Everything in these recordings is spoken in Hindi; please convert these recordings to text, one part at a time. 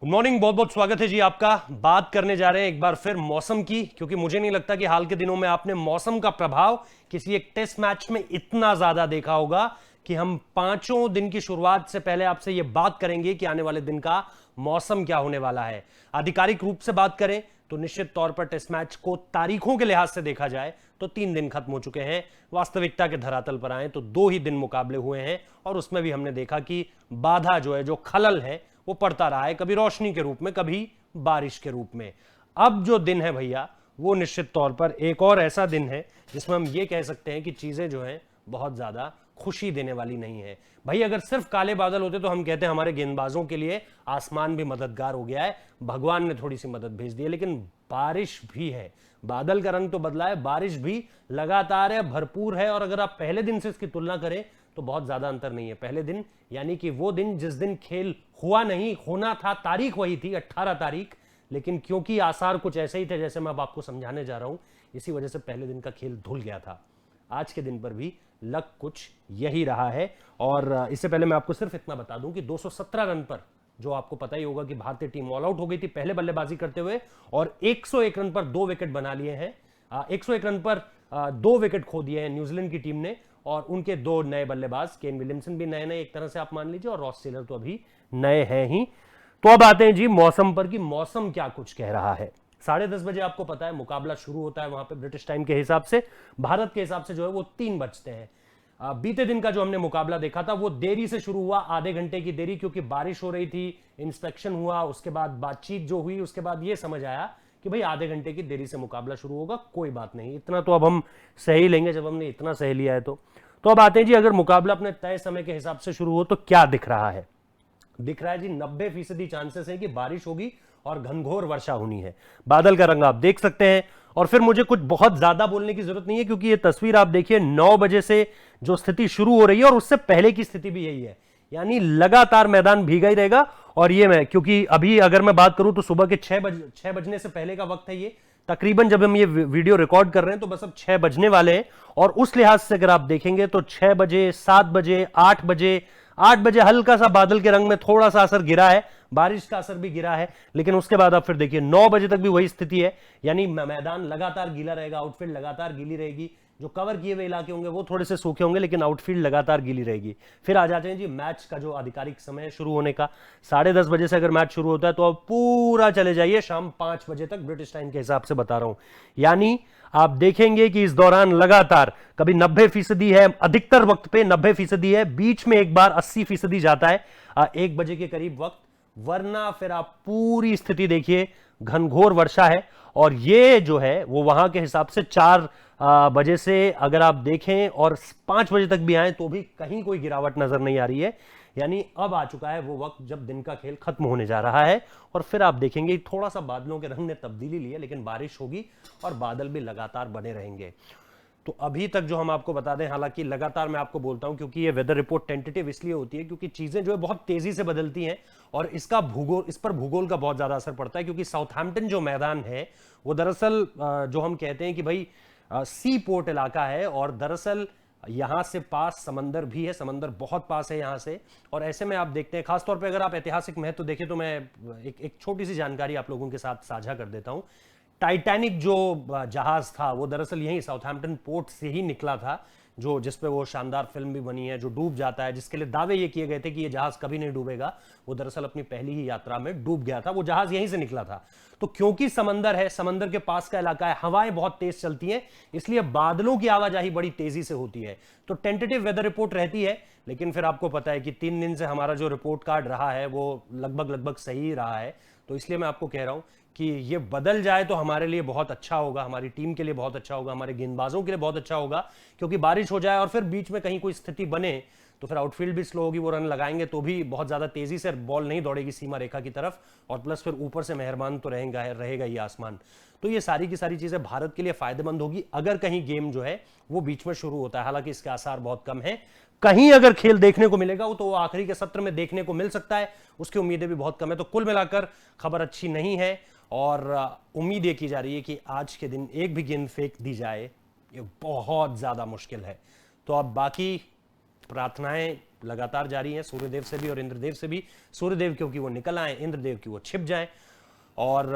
गुड मॉर्निंग, बहुत बहुत स्वागत है जी आपका। बात करने जा रहे हैं एक बार फिर मौसम की, क्योंकि मुझे नहीं लगता कि हाल के दिनों में आपने मौसम का प्रभाव किसी एक टेस्ट मैच में इतना ज्यादा देखा होगा कि हम पांचों दिन की शुरुआत से पहले आपसे यह बात करेंगे कि आने वाले दिन का मौसम क्या होने वाला है। आधिकारिक रूप से बात करें तो निश्चित तौर पर टेस्ट मैच को तारीखों के लिहाज से देखा जाए तो 3 दिन खत्म हो चुके हैं। वास्तविकता के धरातल पर आए तो 2 ही दिन मुकाबले हुए हैं और उसमें भी हमने देखा कि बाधा जो है, जो खलल है, वो पड़ता रहा है, कभी रोशनी के रूप में, कभी बारिश के रूप में। अब जो दिन है भैया, वो निश्चित तौर पर एक और ऐसा दिन है जिसमें हम ये कह सकते हैं कि चीजें जो हैं बहुत ज्यादा खुशी देने वाली नहीं है। भाई अगर सिर्फ काले बादल होते तो हम कहते हैं हमारे गेंदबाजों के लिए आसमान भी मददगार हो गया है, भगवान ने थोड़ी सी मदद भेज दी है, लेकिन बारिश भी है। बादल का रंग तो बदला है, बारिश भी लगातार है, भरपूर है। और अगर आप पहले दिन से इसकी तुलना करें तो बहुत ज्यादा अंतर नहीं है। पहले दिन यानी कि वो दिन जिस दिन खेल हुआ नहीं, होना था, तारीख वही थी 18 तारीख, लेकिन क्योंकि आसार कुछ ऐसे ही थे जैसे मैं अब आपको समझाने जा रहा हूं, इसी वजह से पहले दिन का खेल धुल गया था। आज के दिन पर भी लग कुछ यही रहा है। और इससे पहले मैं आपको सिर्फ इतना बता दूं कि 217 रन पर, जो आपको पता ही होगा कि भारतीय टीम ऑल आउट हो गई थी पहले बल्लेबाजी करते हुए, और 101 रन पर 2 विकेट बना लिए हैं। 101 रन पर 2 विकेट खो दिए हैं न्यूजीलैंड की टीम ने, और उनके 2 नए बल्लेबाज, केन विलियमसन भी नए नए एक तरह से आप मान लीजिए, और रॉस टेलर तो अभी नए हैं ही। तो अब आते हैं जी मौसम पर कि मौसम क्या कुछ कह रहा है। 10:30 बजे आपको पता है मुकाबला शुरू होता है वहां पे ब्रिटिश टाइम के हिसाब से। भारत के हिसाब से जो है वो 3 बजते हैं। बीते दिन का जो हमने मुकाबला देखा था वो देरी से शुरू हुआ, आधे घंटे की देरी, क्योंकि बारिश हो रही थी, इंस्पेक्शन हुआ, उसके बाद बातचीत जो हुई, उसके बाद ये समझ आया कि भाई आधे घंटे की देरी से मुकाबला शुरू होगा, कोई बात नहीं, इतना तो अब हम सही लेंगे जब हमने इतना सही लिया है। तो अब आते हैं जी, अगर मुकाबला अपने तय समय के हिसाब से शुरू हो तो क्या दिख रहा है। दिख रहा है जी 90% चांसेस है कि बारिश होगी और घनघोर वर्षा होनी है। बादल का रंग आप देख सकते हैं। और फिर मुझे कुछ बहुत ज्यादा बोलने की जरूरत नहीं है, क्योंकि ये तस्वीर आप देखिए 9 बजे से जो स्थिति शुरू हो रही है और उससे पहले की स्थिति भी यही है, यानी लगातार मैदान भीगा ही रहेगा। और ये मैं, क्योंकि अभी अगर मैं बात करूं तो सुबह के 6 बजने से पहले का वक्त है ये, तकरीबन जब हम ये वीडियो रिकॉर्ड कर रहे हैं तो बस अब 6 बजने वाले हैं। और उस लिहाज से अगर आप देखेंगे तो 6 बजे, 7 बजे, 8 बजे, 8 बजे हल्का सा बादल के रंग में थोड़ा सा असर गिरा है, बारिश का असर भी गिरा है, लेकिन उसके बाद आप फिर देखिए 9 बजे तक भी वही स्थिति है, यानी मैदान लगातार गीला रहेगा, आउटफील्ड लगातार गीली रहेगी। जो कवर किए हुए इलाके होंगे वो थोड़े से सूखे होंगे, लेकिन आउटफील्ड लगातार गीली रहेगी। फिर आ जाते हैं जी मैच का जो आधिकारिक समय है शुरू होने का। 10:30 बजे से अगर मैच शुरू होता है तो अब पूरा चले जाइए शाम 5 बजे तक, ब्रिटिश टाइम के हिसाब से बता रहा हूं। यानी आप देखेंगे कि इस दौरान लगातार कभी 90% है, अधिकतर वक्त पे 90% है, बीच में एक बार 80% जाता है 1 बजे के करीब वक्त, वरना फिर आप पूरी स्थिति देखिए, घनघोर वर्षा है। और ये जो है वो वहां के हिसाब से 4 बजे से अगर आप देखें और 5 बजे तक भी आए तो भी कहीं कोई गिरावट नजर नहीं आ रही है। यानी अब आ चुका है वो वक्त जब दिन का खेल खत्म होने जा रहा है। और फिर आप देखेंगे थोड़ा सा बादलों के रंग ने तब्दीली ली है, लेकिन बारिश होगी और बादल भी लगातार बने रहेंगे। तो अभी तक जो हम आपको बता दें, हालांकि लगातार मैं आपको बोलता हूं क्योंकि ये वेदर रिपोर्ट टेंटेटिव इसलिए होती है क्योंकि चीजें जो है बहुत तेजी से बदलती हैं, और इसका भूगोल, इस पर भूगोल का बहुत ज्यादा असर पड़ता है। क्योंकि साउथहैम्पटन जो मैदान है वो दरअसल जो हम कहते हैं कि भाई सी पोर्ट इलाका है, और दरअसल यहां से पास समंदर भी है, समंदर बहुत पास है यहां से। और ऐसे में आप देखते हैं, खासतौर पे अगर आप ऐतिहासिक महत्व देखें तो मैं एक छोटी सी जानकारी आप लोगों के साथ साझा कर देता हूं। टाइटैनिक जो जहाज था वो दरअसल यहीं साउथहैम्पटन पोर्ट से ही निकला था, जो जिस पे वो शानदार फिल्म भी बनी है, जो डूब जाता है, जिसके लिए दावे ये किए गए थे कि ये जहाज कभी नहीं डूबेगा, वो दरअसल अपनी पहली ही यात्रा में डूब गया था। वो जहाज यहीं से निकला था। तो क्योंकि समंदर है, समंदर के पास का इलाका है, हवाएं बहुत तेज चलती हैं, इसलिए बादलों की आवाजाही बड़ी तेजी से होती है। तो टेंटेटिव वेदर रिपोर्ट रहती है, लेकिन फिर आपको पता है कि 3 दिन से हमारा जो रिपोर्ट कार्ड रहा है वो लगभग सही रहा है। तो इसलिए मैं आपको कह रहा हूं कि ये बदल जाए तो हमारे लिए बहुत अच्छा होगा, हमारी टीम के लिए बहुत अच्छा होगा, हमारे गेंदबाजों के लिए बहुत अच्छा होगा। क्योंकि बारिश हो जाए और फिर बीच में कहीं कोई स्थिति बने तो फिर आउटफील्ड भी स्लो होगी, वो रन लगाएंगे तो भी बहुत ज्यादा तेजी से बॉल नहीं दौड़ेगी सीमा रेखा की तरफ, और प्लस फिर ऊपर से मेहरबान तो रहेगा ये आसमान। तो ये सारी की सारी चीजें भारत के लिए फायदेमंद होगी अगर कहीं गेम जो है वो बीच में शुरू होता है। हालांकि इसके आसार बहुत कम है, कहीं अगर खेल देखने को मिलेगा वो तो आखिरी के सत्र में देखने को मिल सकता है, उसकी उम्मीदें भी बहुत कम है। तो कुल मिलाकर खबर अच्छी नहीं है, और उम्मीद ये की जा रही है कि आज के दिन एक भी गेंद फेंक दी जाए ये बहुत ज्यादा मुश्किल है। तो अब बाकी प्रार्थनाएं लगातार जारी हैं, सूर्यदेव से भी और इंद्रदेव से भी। सूर्यदेव क्योंकि वो निकल आए, इंद्रदेव की वो छिप जाए। और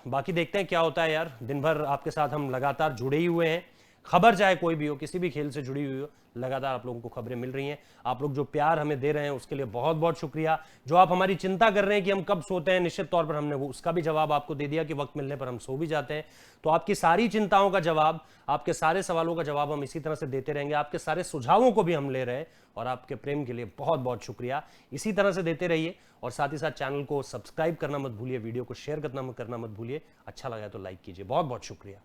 बाकी देखते हैं क्या होता है यार। दिन भर आपके साथ हम लगातार जुड़े ही हुए हैं, खबर चाहे कोई भी हो, किसी भी खेल से जुड़ी हुई हो, लगातार आप लोगों को खबरें मिल रही हैं। आप लोग जो प्यार हमें दे रहे हैं उसके लिए बहुत बहुत शुक्रिया। जो आप हमारी चिंता कर रहे हैं कि हम कब सोते हैं, निश्चित तौर पर हमने वो उसका भी जवाब आपको दे दिया कि वक्त मिलने पर हम सो भी जाते हैं। तो आपकी सारी चिंताओं का जवाब, आपके सारे सवालों का जवाब हम इसी तरह से देते रहेंगे। आपके सारे सुझावों को भी हम ले रहे हैं और आपके प्रेम के लिए बहुत बहुत शुक्रिया। इसी तरह से देते रहिए और साथ ही साथ चैनल को सब्सक्राइब करना मत भूलिए, वीडियो को शेयर करना मत भूलिए। अच्छा लगा तो लाइक कीजिए। बहुत बहुत शुक्रिया।